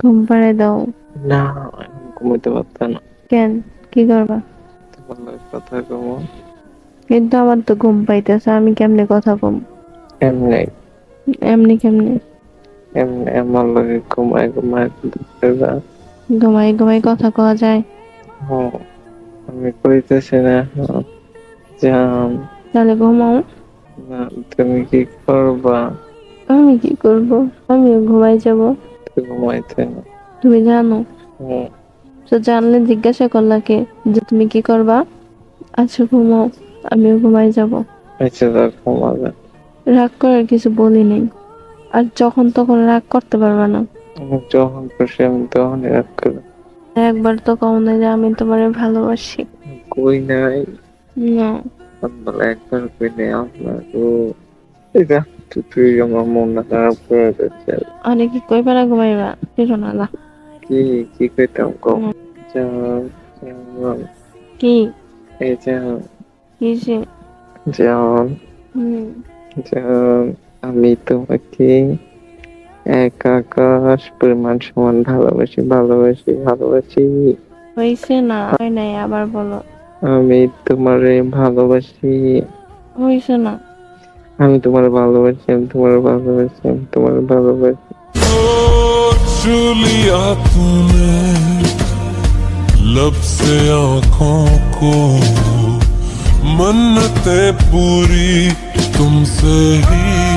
ঘুম পাড়ায় দাও। না, এখন ঘুমাইতে পারত না। কেন? কি করবা? তোমার লগে কথা কমো। কিন্তু আমার তো ঘুম পাইতেছে, আমি কেমনে কথা কম? এমনি এমনি কেমনে? এমনি আমার লগে ঘুমায় ঘুমায় কথা কইবা। ঘুমাই ঘুমাই কথা কওয়া যায়? হ্যাঁ, আমি কইতেছি না এখন। জান, তাহলে ঘুমাও। না তুমি কি করবা? আমি কি করব? আমিও ঘুমাই যাব। তুই ঘুমাইতে না। তুমি জানো? হুম, তো জানলে জিজ্ঞাসা করলা কে যে তুমি কি করবা? আচ্ছা ঘুমাও, আমিও ঘুমাই যাব। আচ্ছা তার ঘুমাবে। রাগ করার কিছু বলি নাই, আর যখন তখন রাগ করতে পারবা না। আমি যখন খুশি আমি তখনই রাগ করি। একবার তো কও না যে আমি তোমারে ভালোবাসি। কই নাই। না। আপনার একবার কই নাই আপনার তো। এটা তুই আমার মনটা খারাপ করে দিচ্ছে। আরে কি কইবা না ঘুমাইবা? কিছু না না। কি কি কইতাম কও। হুম, জান, জান, কি? এই জান, কিসে? জান, হুম। জান, আমি তোমাকে এক আকাশ পরিমাণ সমান ভালোবাসি, ভালোবাসি, ভালোবাসি। হইছে না, হয় নাই, আবার বলো। আমি তোমারে ভালোবাসি। হইছে না। আমি তোমার ভালোবাসি, আমি তোমার ভালোবাসি, আমি তোমার ভালোবাসি। छू लिया तूने लब से आंखों को, मन्नतें पूरी तुमसे ही